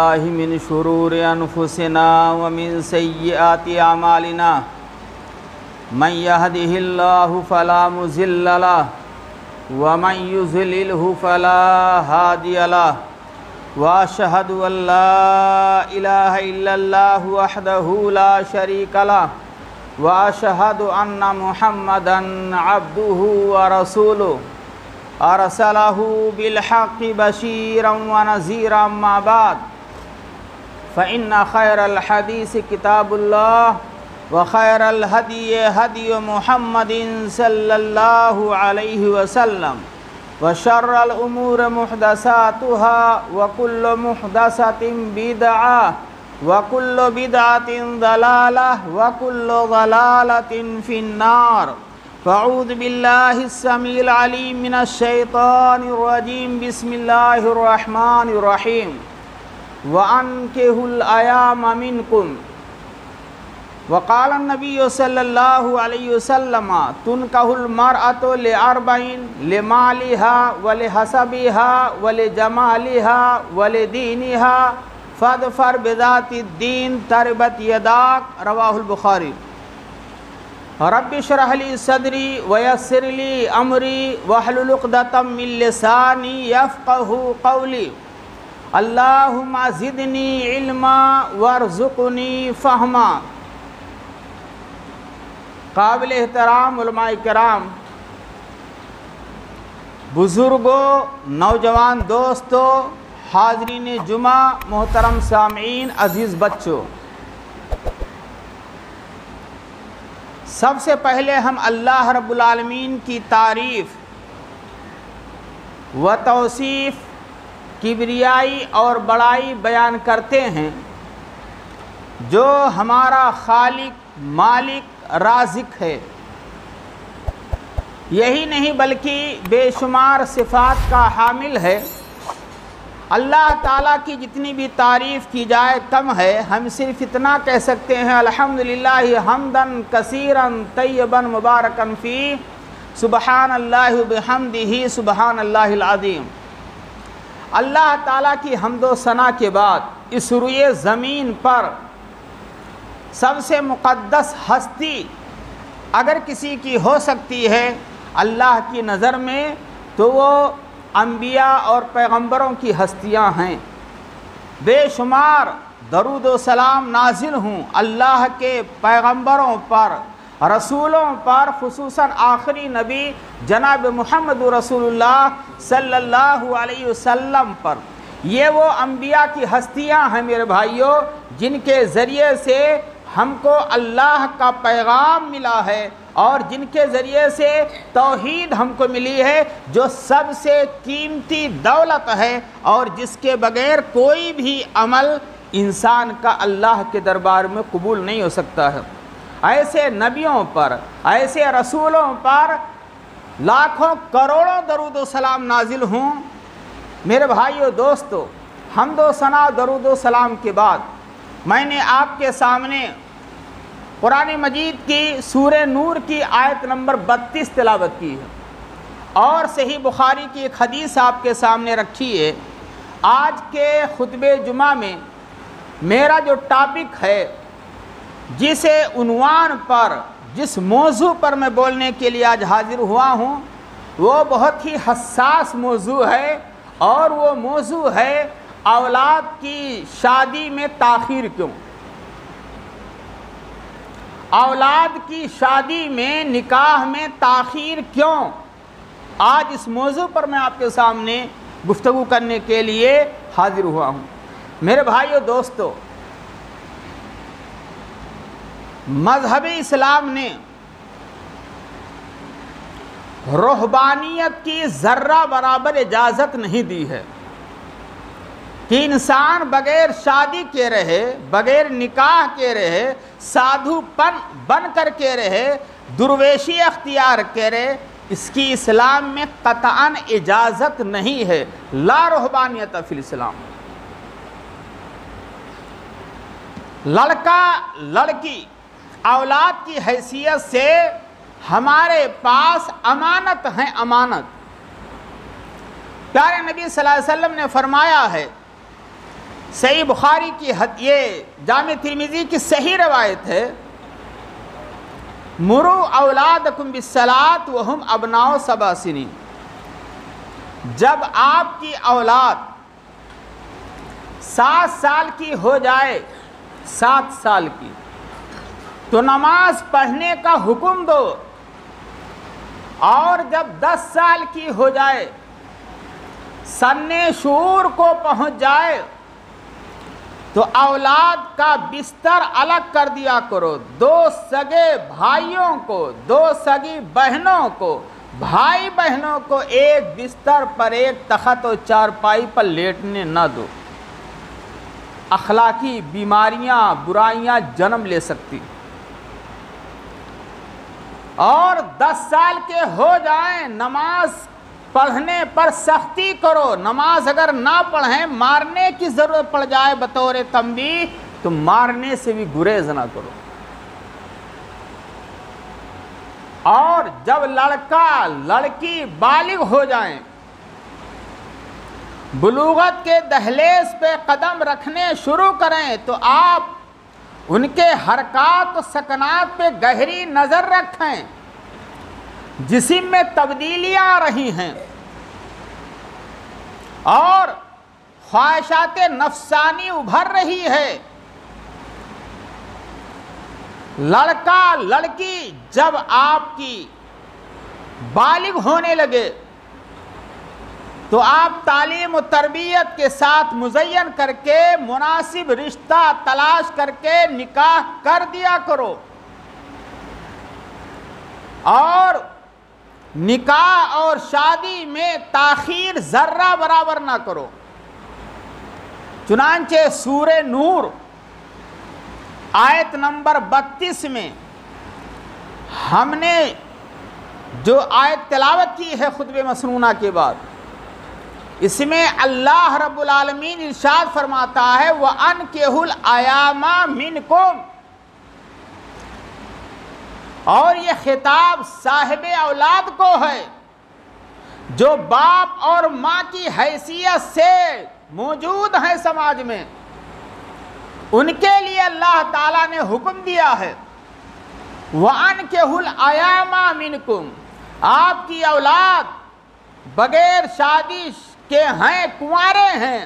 من شرور أنفسنا ومن سيئات أعمالنا من يهده الله فلا مضل له ومن يضلله فلا هادي له وأشهد أن لا إله إلا الله وحده لا شريك له وأشهد أن محمدًا عبده ورسوله أرسله بالحق بشيرا ونذيرا ما بعد فإن خير الحديث كتاب الله وخير الهدي هدي محمد صلى الله عليه وسلم وشر الأمور محدثاتها وكل محدثة بدعة وكل بدعة ضلالة وكل ضلالة في النار فأعوذ بالله السميع العليم من الشيطان الرجيم بسم الله الرحمن الرحيم وأنكحوا الأيام منكم وقال النبي صلى الله عليه وسلم تنكح المرأة لأربعين لمالها ولحسبها ولجمالها ولدينها فاظفر بذات الدين تربت يداك رواه البخاري رب اشرح لي صدري ويسر لي أمري واحلل عقدة من لساني يفقهوا قولي اللهم زدني علما وارزقني فهما۔ قابل احترام علماء کرام، بزرگوں، نوجوان دوستوں، حاضرین جمعہ، محترم سامعین، عزیز بچوں، سب سے پہلے ہم اللہ رب العالمین کی تعریف و توصیف، کبریائی اور بڑائی بیان کرتے ہیں جو ہمارا خالق، مالک، رازق ہے۔ یہی نہیں بلکہ بے شمار صفات کا حامل ہے۔ اللہ تعالیٰ کی جتنی بھی تعریف کی جائے کم ہے۔ ہم صرف اتنا کہہ سکتے ہیں الحمدللہ حمداً کثیراً طیباً مبارکاً فیہ سبحان اللہ بحمدہ سبحان اللہ العظیم۔ اللہ تعالیٰ کی حمد و ثنا کے بعد اس روئے زمین پر سب سے مقدس ہستی اگر کسی کی ہو سکتی ہے اللہ کی نظر میں تو وہ انبیاء اور پیغمبروں کی ہستیاں ہیں۔ بے شمار درود و سلام نازل ہوں اللہ کے پیغمبروں پر، رسولوں پر، خصوصاً آخری نبی جناب محمد رسول اللہ صلی اللہ علیہ وسلم پر۔ یہ وہ انبیاء کی ہستیاں ہیں میرے بھائیوں جن کے ذریعے سے ہم کو اللہ کا پیغام ملا ہے اور جن کے ذریعے سے توحید ہم کو ملی ہے جو سب سے قیمتی دولت ہے اور جس کے بغیر کوئی بھی عمل انسان کا اللہ کے دربار میں قبول نہیں ہو سکتا ہے۔ ایسے نبیوں پر، ایسے رسولوں پر لاکھوں کروڑوں درود و سلام نازل ہوں۔ میرے بھائیو دوستو، حمد و ثنا درود و سلام کے بعد میں نے آپ کے سامنے قرآن مجید کی سورہ نور کی آیت نمبر 32 تلاوت کی ہے اور صحیح بخاری کی ایک حدیث آپ کے سامنے رکھی ہے۔ آج کے خطبہ جمعہ میں میرا جو ٹاپک ہے، جسے عنوان پر، جس موضوع پر میں بولنے کے لیے آج حاضر ہوا ہوں، وہ بہت ہی حساس موضوع ہے اور وہ موضوع ہے اولاد کی شادی میں تاخیر کیوں؟ اولاد کی شادی میں، نکاح میں تاخیر کیوں؟ آج اس موضوع پر میں آپ کے سامنے گفتگو کرنے کے لیے حاضر ہوا ہوں۔ میرے بھائیو دوستو، مذہب اسلام نے رہبانیت کی ذرہ برابر اجازت نہیں دی ہے کہ انسان بغیر شادی کے رہے، بغیر نکاح کے رہے، سادھو پن بن کر کے رہے، درویشی اختیار کرے۔ اس کی اسلام میں قطعاً اجازت نہیں ہے۔ لا رہبانیت فی الاسلام۔ لڑکا لڑکی اولاد کی حیثیت سے ہمارے پاس امانت ہیں، امانت۔ پیارے نبی صلی اللہ علیہ وسلم نے فرمایا ہے صحیح بخاری کی یہ جامع ترمذی کی صحیح روایت ہے، مروا اولادکم بالصلاۃ وہم ابناء 7 سنین، جب آپ کی اولاد 7 سال کی ہو جائے، 7 سال کی، تو نماز پڑھنے کا حکم دو، اور جب 10 سال کی ہو جائے، سن شعور کو پہنچ جائے، تو اولاد کا بستر الگ کر دیا کرو، 2 سگے بھائیوں کو، 2 سگی بہنوں کو، بھائی بہنوں کو ایک بستر پر، ایک تخت اور چارپائی پر لیٹنے نہ دو، اخلاقی بیماریاں، برائیاں جنم لے سکتی۔ اور 10 سال کے ہو جائیں، نماز پڑھنے پر سختی کرو، نماز اگر نہ پڑھیں، مارنے کی ضرورت پڑ جائے بطور تنبیہ، تو مارنے سے بھی گریز نہ کرو۔ اور جب لڑکا لڑکی بالغ ہو جائیں، بلوغت کے دہلیز پہ قدم رکھنے شروع کریں، تو آپ ان کے حرکات و سکنات پہ گہری نظر رکھیں، جسم میں تبدیلیاں آ رہی ہیں اور خواہشات نفسانی ابھر رہی ہے۔ لڑکا لڑکی جب آپ کی بالغ ہونے لگے، تو آپ تعلیم و تربیت کے ساتھ مزین کر کے مناسب رشتہ تلاش کر کے نکاح کر دیا کرو، اور نکاح اور شادی میں تاخیر ذرہ برابر نہ کرو۔ چنانچہ سورہ نور آیت نمبر 32 میں ہم نے جو آیت تلاوت کی ہے خطبہ مسنونہ کے بعد، اس میں اللہ رب العالمین ارشاد فرماتا ہے وَأَنْكِحُوا الْأَيَامَ مِنْكُمْ، اور یہ خطاب صاحب اولاد کو ہے جو باپ اور ماں کی حیثیت سے موجود ہیں سماج میں، ان کے لیے اللہ تعالیٰ نے حکم دیا ہے وَأَنْكِحُوا الْأَيَامَ مِنْكُمْ، آپ کی اولاد بغیر شادی کے ہیں، کنوارے ہیں،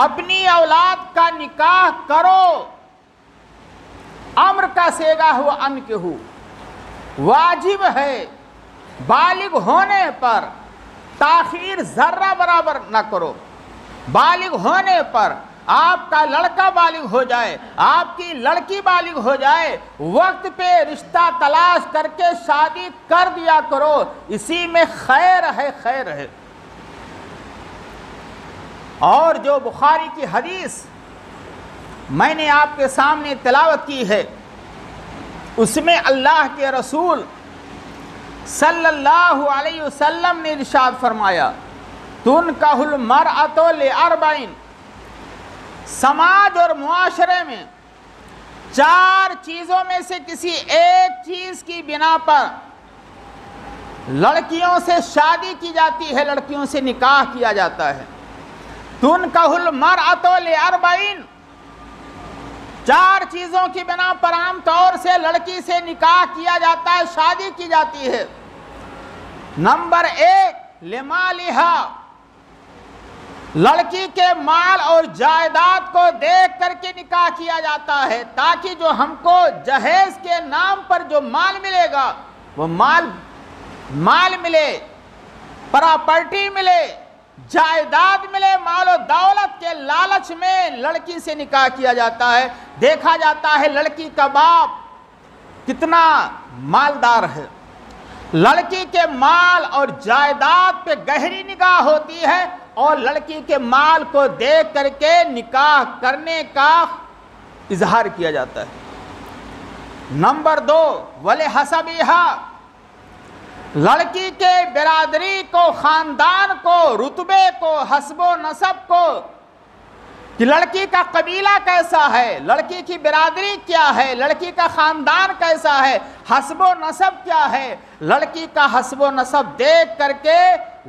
اپنی اولاد کا نکاح کرو۔ امر کا صیغہ ہوا انکحو، واجب ہے، بالغ ہونے پر تاخیر ذرہ برابر نہ کرو۔ بالغ ہونے پر آپ کا لڑکا بالغ ہو جائے، آپ کی لڑکی بالغ ہو جائے، وقت پہ رشتہ تلاش کر کے شادی کر دیا کرو، اسی میں خیر ہے، خیر ہے۔ اور جو بخاری کی حدیث میں نے آپ کے سامنے تلاوت کی ہے، اس میں اللہ کے رسول صلی اللہ علیہ وسلم نے ارشاد فرمایا تُنْكَحُ الْمَرْأَةُ لِأَرْبَعٍ، سماج اور معاشرے میں 4 چیزوں میں سے کسی ایک چیز کی بنا پر لڑکیوں سے شادی کی جاتی ہے، لڑکیوں سے نکاح کیا جاتا ہے۔ تُنْكَحُ الْمَرْأَةُ لِأَرْبَعٍ، 4 چیزوں کی بنا پر عام طور سے لڑکی سے نکاح کیا جاتا ہے، شادی کی جاتی ہے۔ نمبر 1 لِمَالِهَا، لڑکی کے مال اور جائیداد کو دیکھ کر کے نکاح کیا جاتا ہے، تاکہ جو ہم کو جہیز کے نام پر جو مال ملے گا وہ مال ملے، پراپرٹی ملے، جائیداد ملے، مال و دولت کے لالچ میں لڑکی سے نکاح کیا جاتا ہے۔ دیکھا جاتا ہے لڑکی کا باپ کتنا مالدار ہے، لڑکی کے مال اور جائیداد پہ گہری نگاہ ہوتی ہے، اور لڑکی کے مال کو دیکھ کر کے نکاح کرنے کا اظہار کیا جاتا ہے۔ نمبر 2 وَلِحَسَبِهَا، لڑکی کے برادری کو، خاندان کو، رتبے کو، حسب و نسب کو، کہ لڑکی کا قبیلہ کیسا ہے، لڑکی کی برادری کیا ہے، لڑکی کا خاندان کیسا ہے، حسب و نسب کیا ہے، لڑکی کا حسب و نسب دیکھ کر کے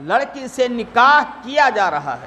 لڑکی سے نکاح کیا جا رہا ہے۔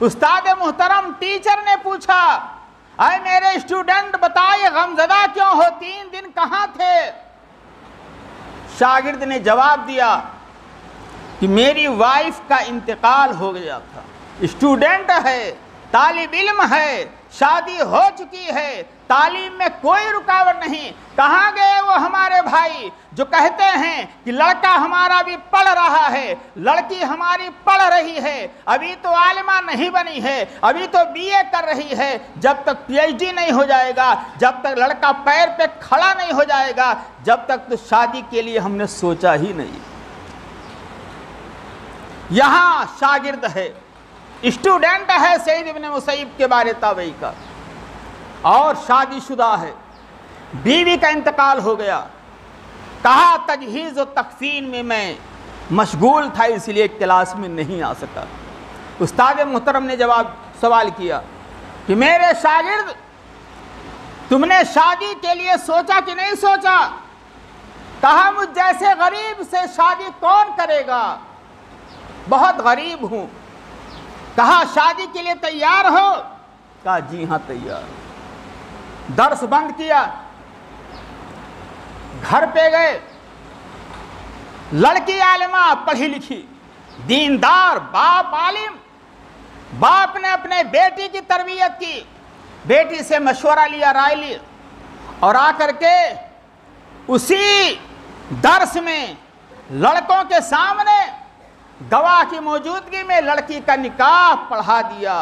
استاد محترم ٹیچر نے پوچھا اے میرے اسٹوڈنٹ بتائے غمزدہ کیوں ہو، 3 دن کہاں تھے؟ شاگرد نے جواب دیا کہ میری وائف کا انتقال ہو گیا تھا۔ اسٹوڈنٹ ہے، طالب علم ہے، شادی ہو چکی ہے، تعلیم میں کوئی رکاوٹ نہیں۔ کہاں گئے وہ ہمارے بھائی جو کہتے ہیں کہ لڑکا ہمارا بھی پڑھ رہا ہے، لڑکی ہماری پڑھ رہی ہے، ابھی تو عالمہ نہیں بنی ہے، ابھی تو BA کر رہی ہے، جب تک PhD نہیں ہو جائے گا، جب تک لڑکا پیر پہ کھڑا نہیں ہو جائے گا، جب تک تو شادی کے لیے ہم نے سوچا ہی نہیں۔ یہاں شاگرد ہے، اسٹوڈنٹ ہے سعید ابن مسیب کے بارے تابعی کا، اور شادی شدہ ہے، بیوی کا انتقال ہو گیا۔ کہا تجہیز و تکفین میں مشغول تھا اس لیے کلاس میں نہیں آ سکا۔ استاد محترم نے سوال کیا کہ میرے شاگرد تم نے شادی کے لیے سوچا کہ نہیں سوچا؟ کہا مجھ جیسے غریب سے شادی کون کرے گا، بہت غریب ہوں۔ کہا شادی کے لیے تیار ہو؟ کہا جی ہاں تیار۔ درس بند کیا، گھر پہ گئے، لڑکی عالمہ پڑھی لکھی، دیندار، باپ عالم، باپ نے اپنے بیٹی کی تربیت کی، بیٹی سے مشورہ لیا، رائے لی، اور آ کر کے اسی درس میں لڑکوں کے سامنے گواہ کی موجودگی میں لڑکی کا نکاح پڑھا دیا،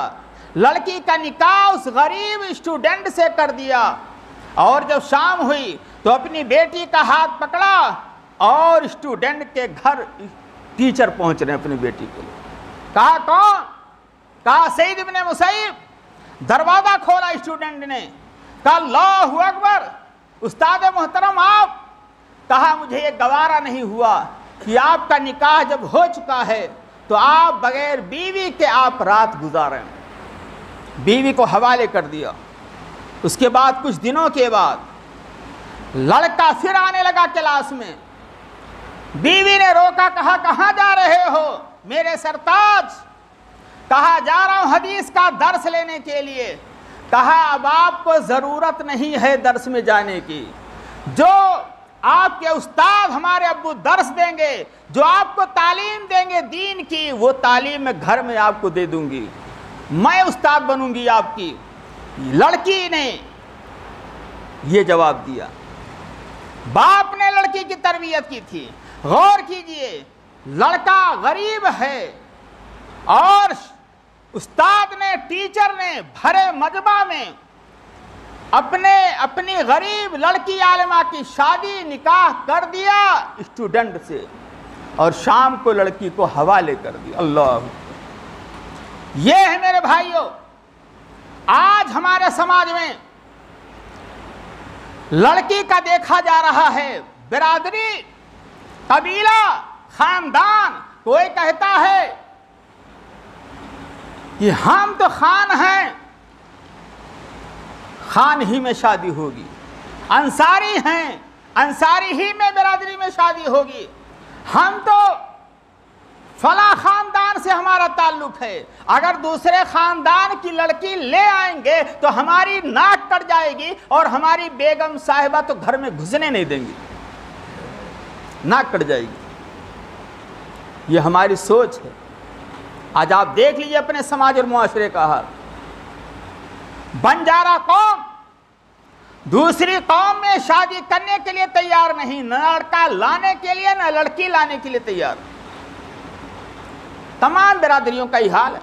لڑکی کا نکاح اس غریب اسٹوڈنٹ سے کر دیا۔ اور جب شام ہوئی تو اپنی بیٹی کا ہاتھ پکڑا اور اسٹوڈنٹ کے گھر ٹیچر پہنچ رہے ہیں اپنی بیٹی کے لیے۔ کہا کون؟ کہا سعید ابن مسیب۔ دروازہ کھولا اسٹوڈنٹ نے، کہا اللہ اکبر، استاد محترم آپ۔ کہا مجھے یہ گوارا نہیں ہوا کہ آپ کا نکاح جب ہو چکا ہے تو آپ بغیر بیوی کے آپ رات گزاریں۔ بیوی کو حوالے کر دیا۔ اس کے بعد کچھ دنوں کے بعد لڑکا پھر آنے لگا کلاس میں، بیوی نے روکا، کہا کہاں جا رہے ہو میرے سرتاج؟ کہا جا رہا ہوں حدیث کا درس لینے کے لیے۔ کہا اب آپ کو ضرورت نہیں ہے درس میں جانے کی، جو آپ کے استاد ہمارے ابو درس دیں گے، جو آپ کو تعلیم دیں گے دین کی، وہ تعلیم میں گھر میں آپ کو دے دوں گی، میں استاد بنوں گی آپ کی۔ لڑکی نے یہ جواب دیا، باپ نے لڑکی کی تربیت کی تھی۔ غور کیجئے، لڑکا غریب ہے اور استاد نے، ٹیچر نے بھرے مجمع میں اپنی غریب لڑکی عالمہ کی شادی نکاح کر دیا اسٹوڈنٹ سے، اور شام کو لڑکی کو حوالے کر دیا۔ اللہ، یہ ہے میرے بھائیوں آج ہمارے سماج میں لڑکی کا دیکھا جا رہا ہے، برادری، قبیلہ، خاندان۔ کوئی کہتا ہے کہ ہم تو خان ہیں، خان ہی میں شادی ہوگی، انصاری ہیں، انصاری ہی میں برادری میں شادی ہوگی، ہم تو فلاں خاندان سے ہمارا تعلق ہے، اگر دوسرے خاندان کی لڑکی لے آئیں گے تو ہماری ناک کٹ جائے گی اور ہماری بیگم صاحبہ تو گھر میں گھسنے نہیں دیں گی، ناک کٹ جائے گی۔ یہ ہماری سوچ ہے۔ آج آپ دیکھ لیجئے اپنے سماج اور معاشرے کا حال۔ بنجارہ قوم دوسری قوم میں شادی کرنے کے لیے تیار نہیں، نہ لڑکا لانے کے لیے نہ لڑکی لانے کے لیے تیار۔ تمام برادریوں کا ہی حال ہے۔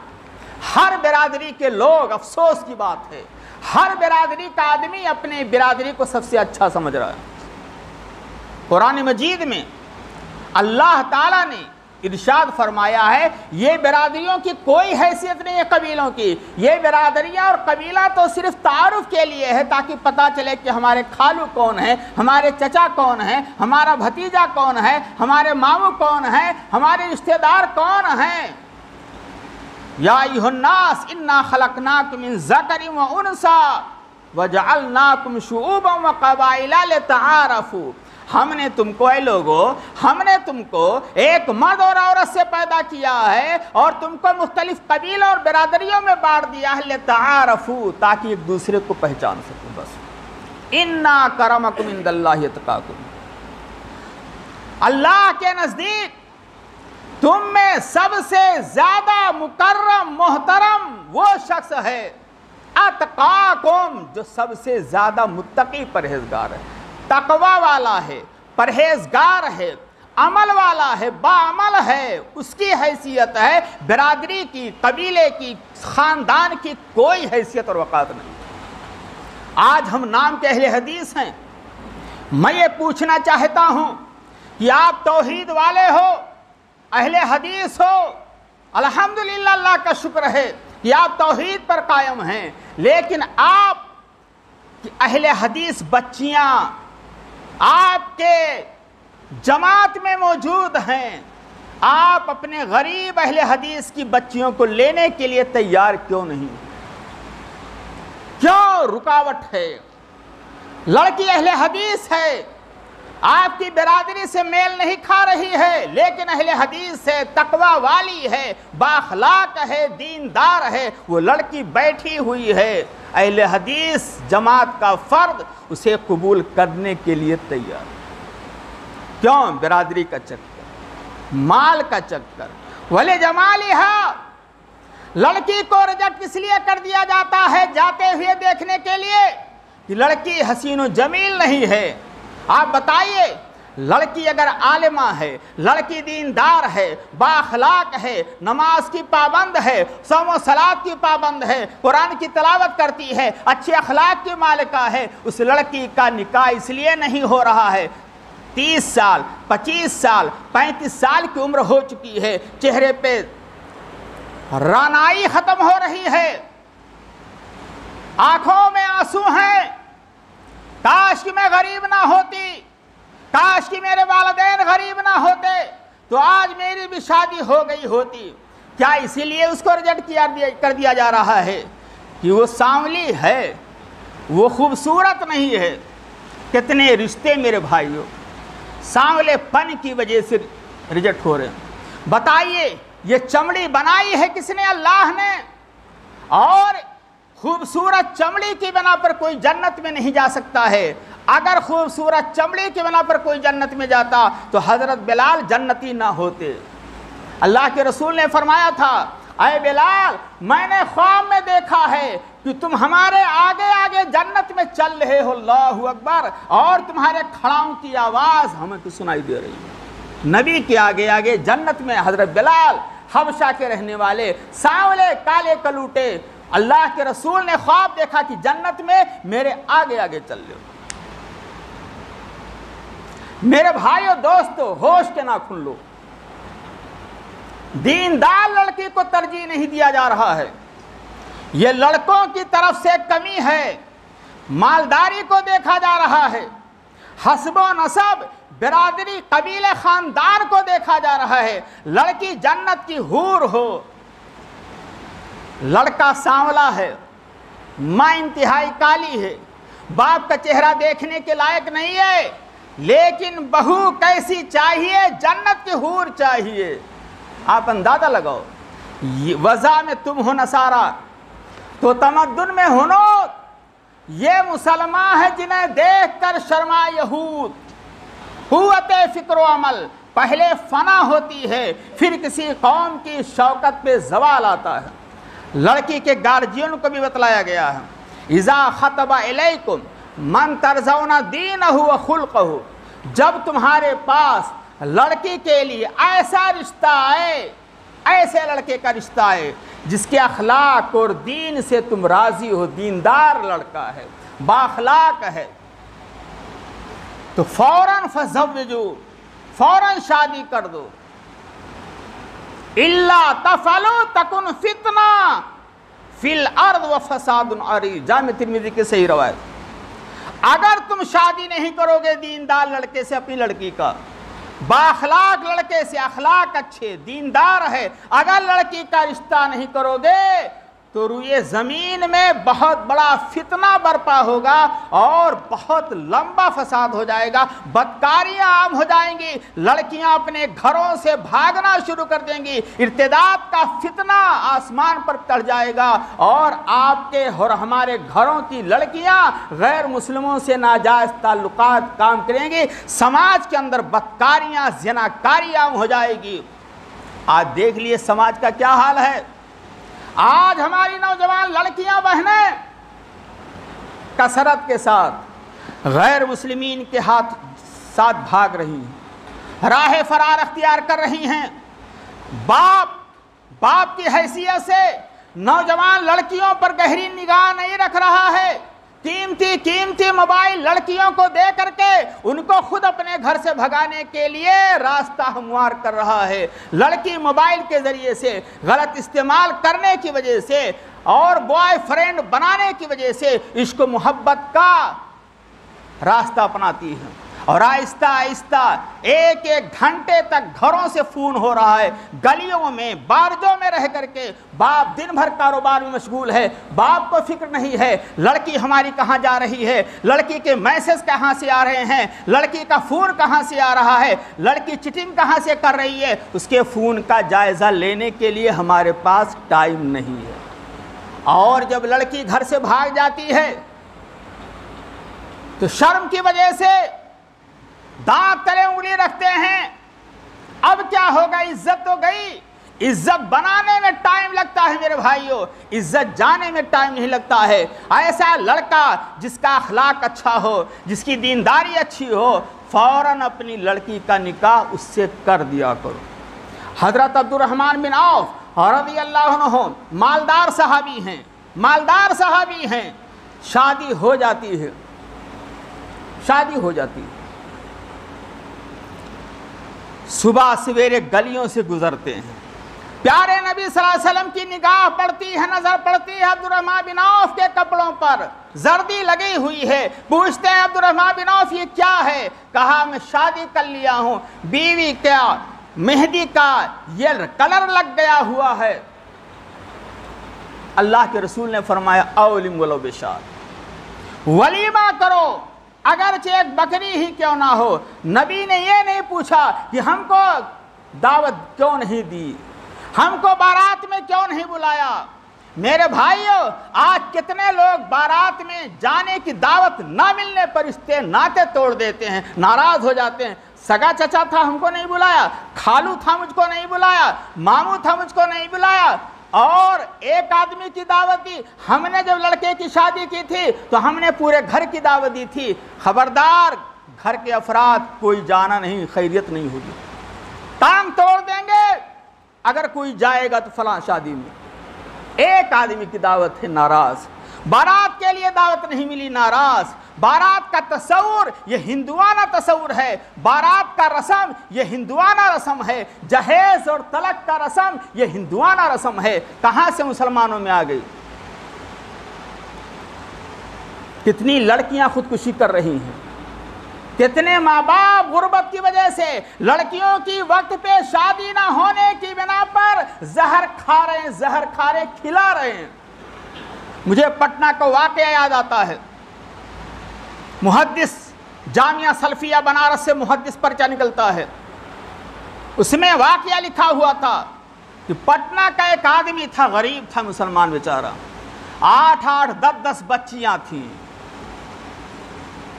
ہر برادری کے لوگ، افسوس کی بات ہے، ہر برادری کا آدمی اپنے برادری کو سب سے اچھا سمجھ رہا ہے۔ قرآن مجید میں اللہ تعالیٰ نے ارشاد فرمایا ہے، یہ برادریوں کی کوئی حیثیت نہیں ہے قبیلوں کی، یہ برادریاں اور قبیلہ تو صرف تعارف کے لیے ہے، تاکہ پتہ چلے کہ ہمارے خالو کون ہیں، ہمارے چچا کون ہیں، ہمارا بھتیجا کون ہے، ہمارے ماموں کون ہیں، ہمارے رشتہ دار کون ہیں۔ یا ایھا الناس انا خلقناکم من ذکر و انثی وجعلناکم شعوبا وقبائل لتعارفوا۔ ہم نے تم کو اے لوگو ہم نے تم کو ایک مرد اور عورت سے پیدا کیا ہے اور تم کو مختلف قبیلوں اور برادریوں میں بانٹ دیا ہے لتعارفوا تاکہ ایک دوسرے کو پہچان سکو. بس انا کرمکم عند اللہ اتقاکم. اللہ کے نزدیک تم میں سب سے زیادہ مکرم محترم وہ شخص ہے اتقاکم جو سب سے زیادہ متقی پرہیزگار ہے, تقوی والا ہے, پرہیزگار ہے, عمل والا ہے, باعمل ہے. اس کی حیثیت ہے برادری کی, قبیلے کی, خاندان کی کوئی حیثیت اور وقار نہیں. آج ہم نام کے اہل حدیث ہیں. میں یہ پوچھنا چاہتا ہوں کہ آپ توحید والے ہو, اہل حدیث ہو, الحمدللہ اللہ کا شکر ہے کہ آپ توحید پر قائم ہیں, لیکن آپ کی اہل حدیث بچیاں آپ کے جماعت میں موجود ہیں, آپ اپنے غریب اہل حدیث کی بچیوں کو لینے کے لیے تیار کیوں نہیں؟ کیوں رکاوٹ ہے؟ لڑکی اہل حدیث ہے, آپ کی برادری سے میل نہیں کھا رہی ہے, لیکن اہل حدیث ہے, تقوی والی ہے, بااخلاق ہے, دیندار ہے, وہ لڑکی بیٹھی ہوئی ہے. اہل حدیث جماعت کا فرد اسے قبول کرنے کے لیے تیار. کیوں؟ برادری کا چکر, مال کا چکر. وَلِجَمَالِهَا لڑکی کو ریجیکٹ اس لیے کر دیا جاتا ہے جاتے ہوئے دیکھنے کے لیے کہ لڑکی حسین و جمیل نہیں ہے. آپ بتائیے, لڑکی اگر عالمہ ہے, لڑکی دیندار ہے, بااخلاق ہے, نماز کی پابند ہے, صوم و صلات کی پابند ہے, قرآن کی تلاوت کرتی ہے, اچھے اخلاق کی مالکہ ہے, اس لڑکی کا نکاح اس لیے نہیں ہو رہا ہے 30 سال 25 سال 35 سال کی عمر ہو چکی ہے, چہرے پہ رانائی ختم ہو رہی ہے, آنکھوں میں آنسو ہیں, کاش کہ میں غریب نہ ہوتی, کاش کہ میرے والدین غریب نہ ہوتے تو آج میری بھی شادی ہو گئی ہوتی. کیا اسی لیے اس کو ریجیکٹ کر دیا جا رہا ہے کہ وہ سانولی ہے, وہ خوبصورت نہیں ہے؟ کتنے رشتے میرے بھائیوں سانولے پن کی وجہ سے ریجیکٹ ہو رہے ہیں. بتائیے یہ چمڑی بنائی ہے کس نے؟ اللہ نے. اور خوبصورت چمڑی کی بنا پر کوئی جنت میں نہیں جا سکتا ہے. اگر خوبصورت چمڑی کی بنا پر کوئی جنت میں جاتا تو حضرت بلال جنتی نہ ہوتے. اللہ کے رسول نے فرمایا تھا, اے بلال میں نے خواب میں دیکھا ہے کہ تم ہمارے آگے آگے جنت میں چل رہے ہو, اللہ اکبر, اور تمہارے کھڑاؤں کی آواز ہمیں تو سنائی دے رہی ہے. نبی کے آگے آگے جنت میں حضرت بلال, حبشہ کے رہنے والے, سانولے کالے کلوٹے. اللہ کے رسول نے خواب دیکھا کہ جنت میں میرے آگے آگے چل رہے ہو. میرے بھائیو دوستو, ہوش کے ناخن لو. دیندار لڑکی کو ترجیح نہیں دیا جا رہا ہے, یہ لڑکوں کی طرف سے کمی ہے. مالداری کو دیکھا جا رہا ہے, حسب و نسب, برادری, قبیلے, خاندان کو دیکھا جا رہا ہے. لڑکی جنت کی حور ہو, لڑکا سانولا ہے, ماں انتہائی کالی ہے, باپ کا چہرہ دیکھنے کے لائق نہیں ہے, لیکن بہو کیسی چاہیے؟ جنت کی حور چاہیے. آپ اندازہ لگاؤ, وضع میں تم ہو نصارہ تو تمدن میں ہنود. یہ مسلمان ہے جنہیں دیکھ کر شرما یہود. قوت فکر و عمل پہلے فنا ہوتی ہے, پھر کسی قوم کی شوکت پہ زوال آتا ہے. لڑکی کے گارجین کو بھی بتلایا گیا ہے, اذا خطب الیکم من ترضون دینہ و خلقہ, جب تمہارے پاس لڑکی کے لیے ایسا رشتہ آئے, ایسے لڑکے کا رشتہ آئے جس کے اخلاق اور دین سے تم راضی ہو, دیندار لڑکا ہے, بااخلاق ہے, تو فوراً فزوجو, فوراً شادی کر دو. الا تفعلوا تکن فتنہ فی الارض و فساد عریض, جامع ترمذی کی صحیح روایت. اگر تم شادی نہیں کرو گے دیندار لڑکے سے, اپنی لڑکی کا, بااخلاق لڑکے سے, اخلاق اچھے, دیندار ہے, اگر لڑکی کا رشتہ نہیں کرو گے تو روئے زمین میں بہت بڑا فتنہ برپا ہوگا اور بہت لمبا فساد ہو جائے گا، بدکاریاں عام ہو جائیں گی، لڑکیاں اپنے گھروں سے بھاگنا شروع کر دیں گی، ارتداد کا فتنہ آسمان پر چڑھ جائے گا، اور آپ کے اور ہمارے گھروں کی لڑکیاں غیر مسلموں سے ناجائز تعلقات کام کریں گی، سماج کے اندر بدکاریاں زناکاری عام ہو جائے گی۔ آج دیکھ لیے سماج کا کیا حال ہے۔ آج ہماری نوجوان لڑکیاں بہنیں کثرت کے ساتھ غیر مسلمین کے ساتھ بھاگ رہی ہیں، راہ فرار اختیار کر رہی ہیں۔ باپ کی حیثیت سے نوجوان لڑکیوں پر گہری نگاہ نہیں رکھ رہا ہے، قیمتی موبائل لڑکیوں کو دے کر کے ان کو خود اپنے گھر سے بھگانے کے لیے راستہ ہموار کر رہا ہے۔ لڑکی موبائل کے ذریعے سے غلط استعمال کرنے کی وجہ سے اور بوائے فرینڈ بنانے کی وجہ سے عشق و محبت کا راستہ اپناتی ہے، اور آہستہ آہستہ ایک گھنٹے تک گھروں سے فون ہو رہا ہے، گلیوں میں بارجوں میں رہ کر کے باپ دن بھر کاروبار میں مشغول ہے، باپ کو فکر نہیں ہے لڑکی ہماری کہاں جا رہی ہے، لڑکی کے میسج کہاں سے آ رہے ہیں، لڑکی کا فون کہاں سے آ رہا ہے، لڑکی چیٹنگ کہاں سے کر رہی ہے، اس کے فون کا جائزہ لینے کے لیے ہمارے پاس ٹائم نہیں ہے۔ اور جب لڑکی گھر سے بھاگ جاتی ہے تو شرم کی وجہ سے دانت تلے انگلی رکھتے ہیں، اب کیا ہوگا، عزت تو گئی۔ عزت بنانے میں ٹائم لگتا ہے میرے بھائیوں، عزت جانے میں ٹائم نہیں لگتا ہے۔ ایسا لڑکا جس کا اخلاق اچھا ہو، جس کی دینداری اچھی ہو، فوراً اپنی لڑکی کا نکاح اس سے کر دیا کرو۔ حضرت عبد الرحمن بن عوف رضی اللہ عنہ مالدار صحابی ہیں، شادی ہو جاتی ہے، صبح سویرے گلیوں سے گزرتے ہیں، پیارے نبی صلی اللہ علیہ وسلم کی نگاہ پڑتی ہے، نظر پڑتی ہے عبد الرحمن بن عوف کے کپڑوں پر، زردی لگی ہوئی ہے، پوچھتے ہیں عبد الرحمن بن عوف یہ کیا ہے؟ کہا میں شادی کر لیا ہوں، بیوی کا مہندی کا یہ کلر لگ گیا ہوا ہے۔ اللہ کے رسول نے فرمایا اولم ولو بشات، ولیمہ کرو اگرچہ ایک بکری ہی کیوں نہ ہو۔ نبی نے یہ نہیں پوچھا کہ ہم کو دعوت کیوں نہیں دی، ہم کو بارات میں کیوں نہیں بلایا۔ میرے بھائیوں، آج کتنے لوگ بارات میں جانے کی دعوت نہ ملنے پر رشتے ناطے توڑ دیتے ہیں، ناراض ہو جاتے ہیں۔ سگا چچا تھا ہم کو نہیں بلایا، خالو تھا مجھ کو نہیں بلایا، ماموں تھا مجھ کو نہیں بلایا، اور ایک آدمی کی دعوت دی۔ ہم نے جب لڑکے کی شادی کی تھی تو ہم نے پورے گھر کی دعوت دی تھی۔ خبردار، گھر کے افراد کوئی جانا نہیں، خیریت نہیں ہوگی، ٹانگ توڑ دیں گے اگر کوئی جائے گا تو فلاں شادی میں۔ ایک آدمی کی دعوت ہے، ناراض، بارات کے لیے دعوت نہیں ملی، ناراض۔ بارات کا تصور یہ ہندوانہ تصور ہے، بارات کا رسم یہ ہندوانہ رسم ہے، جہیز اور طلاق کا رسم یہ ہندوانہ رسم ہے۔ کہاں سے مسلمانوں میں آ گئی؟ کتنی لڑکیاں خودکشی کر رہی ہیں، کتنے ماں باپ غربت کی وجہ سے لڑکیوں کی وقت پہ شادی نہ ہونے کی بنا پر زہر کھا رہے کھلا رہے ہیں۔ مجھے پٹنہ کا واقعہ یاد آتا ہے، محدث جامعہ سلفیہ بنارس سے محدث پرچہ نکلتا ہے، اس میں واقعہ لکھا ہوا تھا کہ پٹنہ کا ایک آدمی تھا، غریب تھا مسلمان بیچارہ، 8 10 بچیاں تھیں،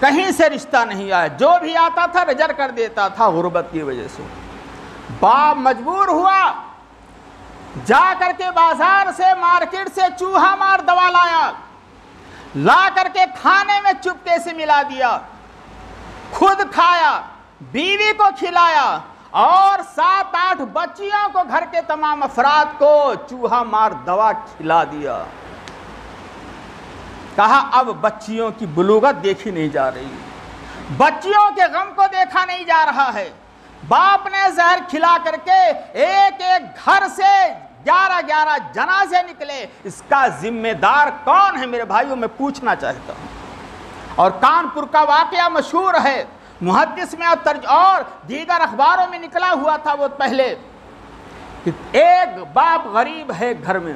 کہیں سے رشتہ نہیں آیا، جو بھی آتا تھا رجر کر دیتا تھا غربت کی وجہ سے۔ باپ مجبور ہوا، جا کر کے بازار سے مارکیٹ سے چوہا مار دوا لا کر کے کھانے میں چپکے سے ملا دیا، خود کھایا، بیوی کو کھلایا، اور 7 8 بچیوں کو، گھر کے تمام افراد کو چوہا مار دوا کھلا دیا۔ کہا اب بچیوں کی بلوغت دیکھی نہیں جا رہی، بچیوں کے غم کو دیکھا نہیں جا رہا ہے۔ باپ نے زہر کھلا کر کے ایک گھر سے 11 جنازے نکلے، اس کا ذمہ دار کون ہے میرے بھائیوں؟ میں پوچھنا چاہتا ہوں۔ اور کانپور کا واقعہ مشہور ہے، محدث میں اور دیگر اخباروں میں نکلا ہوا تھا وہ پہلے، کہ ایک باپ غریب ہے گھر میں،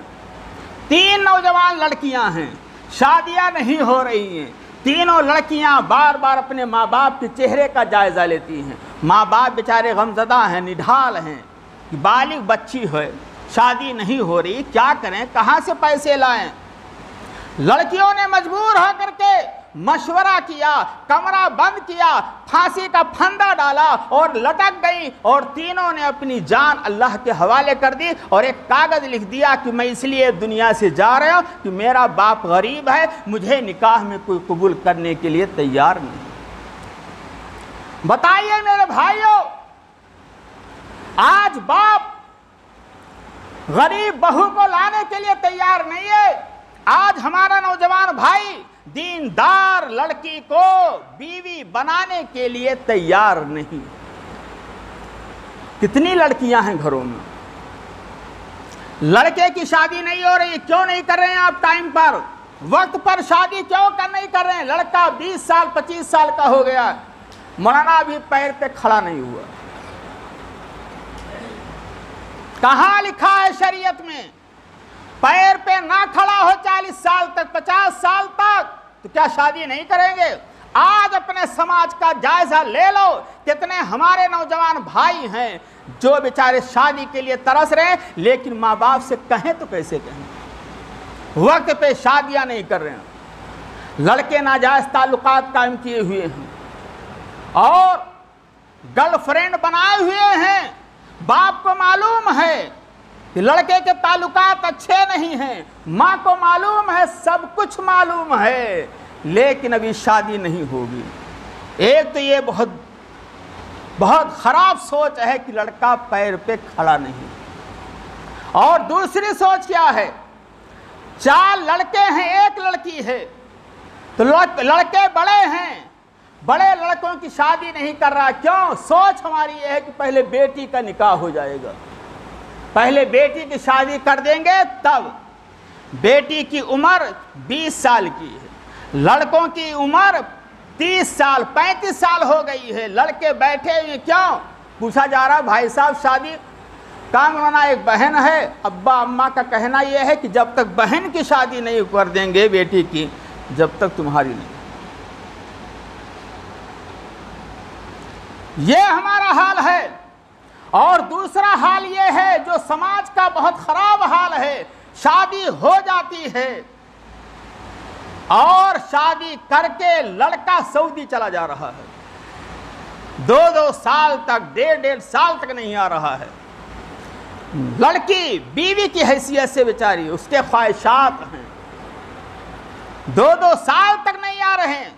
3 نوجوان لڑکیاں ہیں، شادیاں نہیں ہو رہی ہیں، تینوں لڑکیاں بار بار اپنے ماں باپ کے چہرے کا جائزہ لیتی ہیں۔ ماں باپ بیچارے غمزدہ ہیں، نڈھال ہیں، بالغ بچی ہے، شادی نہیں ہو رہی، کیا کریں، کہاں سے پیسے لائیں؟ لڑکیوں نے مجبور ہو کر کے مشورہ کیا، کمرہ بند کیا، پھانسی کا پھندا ڈالا اور لٹک گئی، اور تینوں نے اپنی جان اللہ کے حوالے کر دی اور ایک کاغذ لکھ دیا کہ میں اس لیے دنیا سے جا رہا ہوں کہ میرا باپ غریب ہے، مجھے نکاح میں کوئی قبول کرنے کے لیے تیار نہیں۔ بتائیے میرے بھائیوں، آج باپ غریب بہو کو لانے کے لیے تیار نہیں ہے، آج ہمارا نوجوان بھائی دیندار لڑکی کو بیوی بنانے کے لیے تیار نہیں۔ کتنی لڑکیاں ہیں گھروں میں، لڑکے کی شادی نہیں ہو رہی، کیوں نہیں کر رہے ہیں آپ ٹائم پر، وقت پر شادی کیوں نہیں کر رہے ہیں؟ لڑکا 20 سال 25 سال کا ہو گیا، مولانا ابھی پیر پہ کھڑا نہیں ہوا۔ کہاں لکھا ہے شریعت میں پیر پہ نہ کھڑا ہو 40 سال تک 50 سال تک تو کیا شادی نہیں کریں گے؟ آج اپنے سماج کا جائزہ لے لو، کتنے ہمارے نوجوان بھائی ہیں جو بیچارے شادی کے لیے ترس رہے ہیں، لیکن ماں باپ سے کہیں تو کیسے کہیں؟ وقت پہ شادیاں نہیں کر رہے ہیں، لڑکے ناجائز تعلقات قائم کیے ہوئے ہیں اور گرل فرینڈ بنائے ہوئے ہیں۔ باپ کو معلوم ہے کہ لڑکے کے تعلقات اچھے نہیں ہیں، ماں کو معلوم ہے، سب کچھ معلوم ہے، لیکن ابھی شادی نہیں ہوگی۔ ایک تو یہ بہت خراب سوچ ہے کہ لڑکا پیر پہ کھڑا نہیں، اور دوسری سوچ کیا ہے، 4 لڑکے ہیں 1 لڑکی ہے، تو لڑکے بڑے ہیں، بڑے لڑکوں کی شادی نہیں کر رہا، کیوں؟ سوچ ہماری یہ ہے کہ پہلے بیٹی کا نکاح ہو جائے گا، پہلے بیٹی کی شادی کر دیں گے، تب بیٹی کی عمر 20 سال کی ہے، لڑکوں کی عمر 30 سال 35 سال ہو گئی ہے، لڑکے بیٹھے ہوئے، کیوں؟ پوچھا جا رہا بھائی صاحب شادی کام ہونا، ایک بہن ہے، ابا اماں کا کہنا یہ ہے کہ جب تک بہن کی شادی نہیں کر دیں گے بیٹی کی، جب تک تمہاری نہیں۔ یہ ہمارا حال ہے، اور دوسرا حال یہ ہے جو سماج کا بہت خراب حال ہے، شادی ہو جاتی ہے اور شادی کر کے لڑکا سعودی چلا جا رہا ہے، 2 سال تک 1.5 سال تک نہیں آ رہا ہے، لڑکی بیوی کی حیثیت سے بیچاری، اس کے خواہشات ہیں، 2 سال تک نہیں آ رہے ہیں،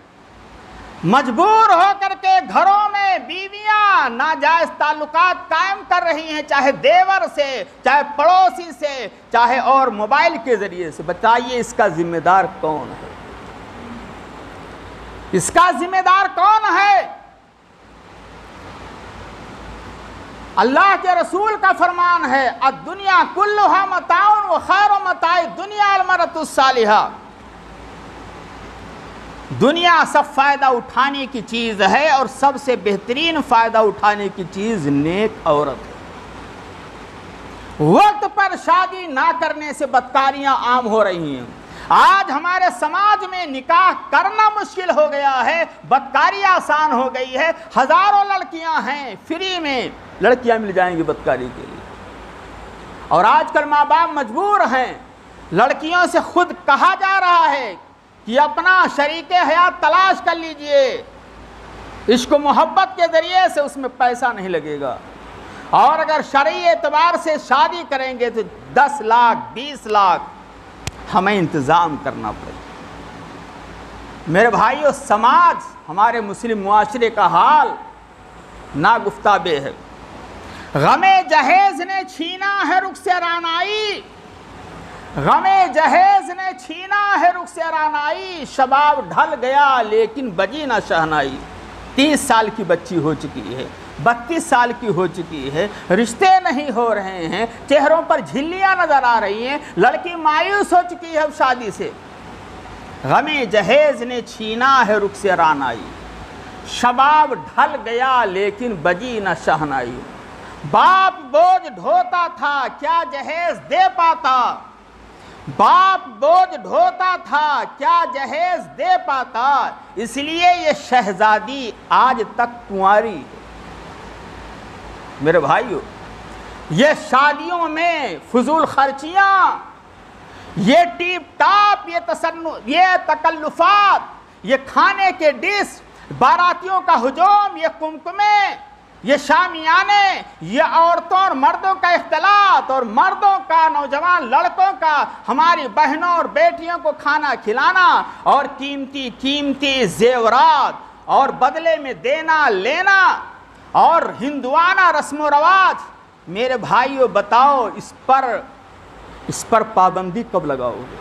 مجبور ہو کر کے گھروں میں بیویاں ناجائز تعلقات قائم کر رہی ہیں، چاہے دیور سے، چاہے پڑوسی سے، چاہے اور موبائل کے ذریعے سے۔ بتائیے اس کا ذمہ دار کون ہے؟ اس کا ذمہ دار کون ہے؟ اللہ کے رسول کا فرمان ہے، الدنیا کلھا متاع وخیر متاع الدنیا المرأۃ الصالحہ، دنیا سب فائدہ اٹھانے کی چیز ہے اور سب سے بہترین فائدہ اٹھانے کی چیز نیک عورت ہے۔ وقت پر شادی نہ کرنے سے بدکاریاں عام ہو رہی ہیں، آج ہمارے سماج میں نکاح کرنا مشکل ہو گیا ہے، بدکاری آسان ہو گئی ہے، ہزاروں لڑکیاں ہیں، فری میں لڑکیاں مل جائیں گی بدکاری کے لیے، اور آج کل ماں باپ مجبور ہیں، لڑکیوں سے خود کہا جا رہا ہے کہ اپنا شریک حیات تلاش کر لیجئے، عشق و محبت کے ذریعے سے اس میں پیسہ نہیں لگے گا، اور اگر شرعی اعتبار سے شادی کریں گے تو 10 لاکھ 20 لاکھ ہمیں انتظام کرنا پڑے۔ میرے بھائیو، سماج ہمارے مسلم معاشرے کا حال ناگفتہ ہے۔ غم جہیز نے چھینا ہے رخ سے رعنائی، غم جہیز نے چھینا ہے رخ سے رعنائی، شباب ڈھل گیا لیکن بجی نہ شہنائی۔ 30 سال کی بچی ہو چکی ہے، 32 سال کی ہو چکی ہے، رشتے نہیں ہو رہے ہیں، چہروں پر جھلیاں نظر آ رہی ہیں، لڑکی مایوس ہو چکی ہے اب شادی سے۔ غم جہیز نے چھینا ہے رخ سے رعنائی، شباب ڈھل گیا لیکن بجی نہ شہنائی۔ باپ بوجھ ڈھوتا تھا کیا جہیز دے پاتا، باپ بوجھ ڈھوتا تھا کیا جہیز دے پاتا، اس لیے یہ شہزادی آج تک کنواری ہے۔ میرے بھائیو، یہ شادیوں میں فضول خرچیاں، یہ ٹیپ ٹاپ، یہ تکلفات، یہ کھانے کے ڈش، باراتیوں کا ہجوم، یہ کمکمے، یہ شامیانے، یہ عورتوں اور مردوں کا اختلاط، اور مردوں کا، نوجوان لڑکوں کا ہماری بہنوں اور بیٹیوں کو کھانا کھلانا، اور قیمتی قیمتی زیورات اور بدلے میں دینا لینا، اور ہندوانہ رسم و رواج۔ میرے بھائیو بتاؤ اس پر پابندی کب لگاؤ گے؟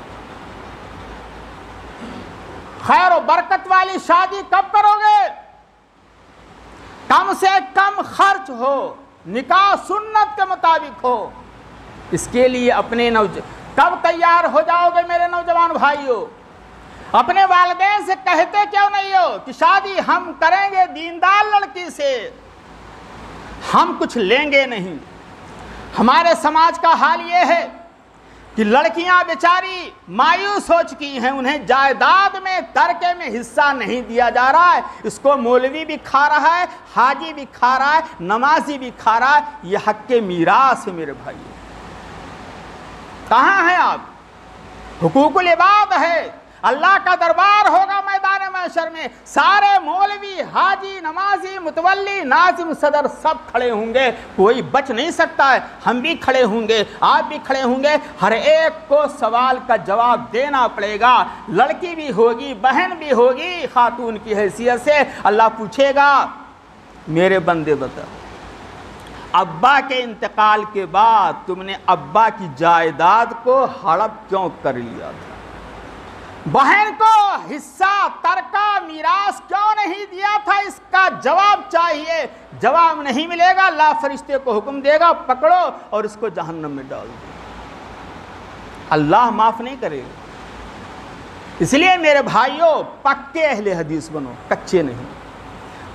خیر و برکت والی شادی کب کرو گے؟ کم سے کم خرچ ہو، نکاح سنت کے مطابق ہو، اس کے لیے اپنے کب تیار ہو جاؤ گے میرے نوجوان بھائیو؟ اپنے والدین سے کہتے کیوں نہیں ہو کہ شادی ہم کریں گے دیندار لڑکی سے، ہم کچھ لیں گے نہیں؟ ہمارے سماج کا حال یہ ہے کہ لڑکیاں بیچاری مایوس ہو چکی ہیں، انہیں جائیداد میں، ترکے میں حصہ نہیں دیا جا رہا ہے۔ اس کو مولوی بھی کھا رہا ہے، حاجی بھی کھا رہا ہے، نمازی بھی کھا رہا ہے۔ یہ حق کے میراث ہے میرے بھائی۔ کہاں ہیں آپ؟ حقوق العباد ہے، اللہ کا دربار ہوگا میدان محشر میں، سارے مولوی، حاجی، نمازی، متولی، ناظم، صدر سب کھڑے ہوں گے، کوئی بچ نہیں سکتا ہے۔ ہم بھی کھڑے ہوں گے، آپ بھی کھڑے ہوں گے، ہر ایک کو سوال کا جواب دینا پڑے گا۔ لڑکی بھی ہوگی، بہن بھی ہوگی، خاتون کی حیثیت سے اللہ پوچھے گا میرے بندے بتا، ابا کے انتقال کے بعد تم نے ابا کی جائیداد کو ہڑپ کیوں کر لیا تھا؟ بہن کو حصہ، ترکہ، میراث کیوں نہیں دیا تھا؟ اس کا جواب چاہیے۔ جواب نہیں ملے گا، اللہ فرشتے کو حکم دے گا، پکڑو اور اس کو جہنم میں ڈال دو۔ اللہ معاف نہیں کرے گا۔ اس لیے میرے بھائیوں، پکے اہل حدیث بنو، کچے نہیں۔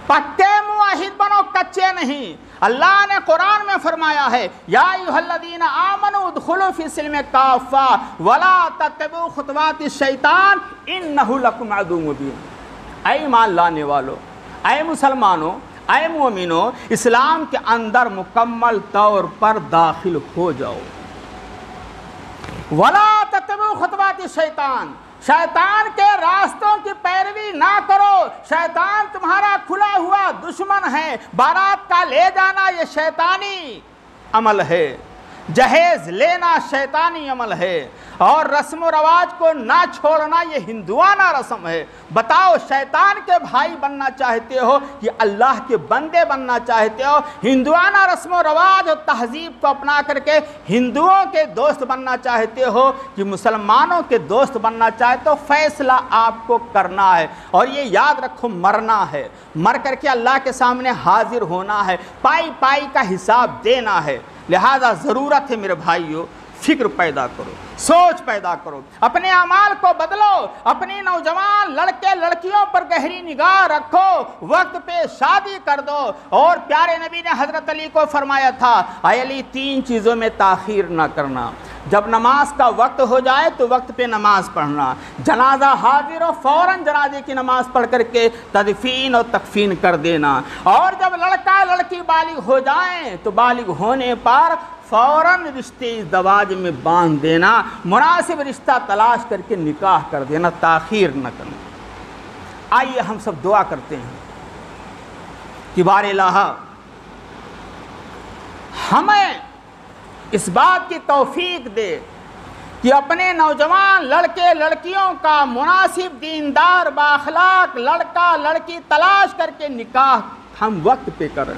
پکے موحد بنو، کچے نہیں۔ اللہ نے قرآن میں فرمایا ہے، یا ایھا الذین آمنوا ادخلوا فی السلم کافہ ولا تتبعوا خطوات الشیطان انہ لکم عدو مبین۔ اے ایمان لانے والو، اے مسلمانوں، اے مومنوں، اسلام کے اندر مکمل طور پر داخل ہو جاؤ۔ ولا تتبعوا خطوات الشیطان، شیطان کے راستوں کی پیروی نہ کرو۔ شیطان تمہارا کھلا ہوا دشمن ہے۔ بارات کا لے جانا یہ شیطانی عمل ہے، جہیز لینا شیطانی عمل ہے، اور رسم و رواج کو نہ چھوڑنا یہ ہندوانہ رسم ہے۔ بتاؤ، شیطان کے بھائی بننا چاہتے ہو کہ اللہ کے بندے بننا چاہتے ہو؟ ہندوانہ رسم و رواج اور تہذیب کو اپنا کر کے ہندوؤں کے دوست بننا چاہتے ہو کہ مسلمانوں کے دوست بننا چاہتے ہو؟ فیصلہ آپ کو کرنا ہے، اور یہ یاد رکھو، مرنا ہے، مر کر کے اللہ کے سامنے حاضر ہونا ہے، پائی پائی کا حساب دینا ہے۔ لہذا ضرورت ہے میرے بھائیو، فکر پیدا کرو، سوچ پیدا کرو، اپنے اعمال کو بدلو، اپنی نوجوان لڑکے لڑکیوں پر گہری نگاہ رکھو، وقت پہ شادی کر دو۔ اور پیارے نبی نے حضرت علی کو فرمایا تھا، اے علی، 3 چیزوں میں تاخیر نہ کرنا۔ جب نماز کا وقت ہو جائے تو وقت پہ نماز پڑھنا، جنازہ حاضر ہو فوراً جنازے کی نماز پڑھ کر کے تدفین اور تکفین کر دینا، اور جب لڑکا لڑکی بالغ ہو جائیں تو بالغ ہونے پر فوراً رشتے ازدواج میں باندھ دینا، مناسب رشتہ تلاش کر کے نکاح کر دینا، تاخیر نہ کرنا۔ آئیے ہم سب دعا کرتے ہیں کہ بار الہ ہمیں اس بات کی توفیق دے کہ اپنے نوجوان لڑکے لڑکیوں کا مناسب دیندار بااخلاق لڑکا لڑکی تلاش کر کے نکاح ہم وقت پہ کریں۔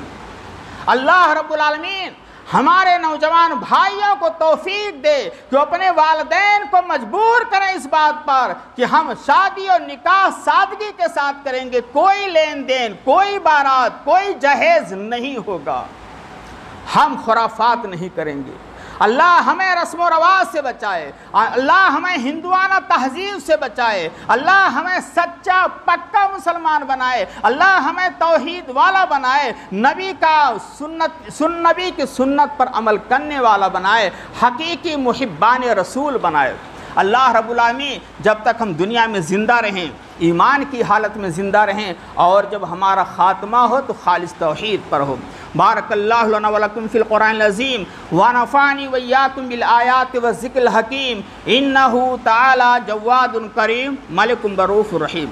اللہ رب العالمین ہمارے نوجوان بھائیوں کو توفیق دے کہ اپنے والدین کو مجبور کریں اس بات پر کہ ہم شادی اور نکاح سادگی کے ساتھ کریں گے، کوئی لین دین، کوئی بارات، کوئی جہیز نہیں ہوگا، ہم خرافات نہیں کریں گے۔ اللہ ہمیں رسم و رواج سے بچائے، اللہ ہمیں ہندوانہ تہذیب سے بچائے، اللہ ہمیں سچا پکا مسلمان بنائے، اللہ ہمیں توحید والا بنائے، نبی کی سنت پر عمل کرنے والا بنائے، حقیقی محبان رسول بنائے۔ اللہ رب العالمین جب تک ہم دنیا میں زندہ رہیں، ایمان کی حالت میں زندہ رہیں، اور جب ہمارا خاتمہ ہو تو خالص توحید پر ہو۔ بارک اللہ لنا ولکم فی القرآن العظیم ونفعنی وإیاکم بالآیات والذکر الحکیم، انہ تعالی جواد کریم ملک رؤوف رحیم۔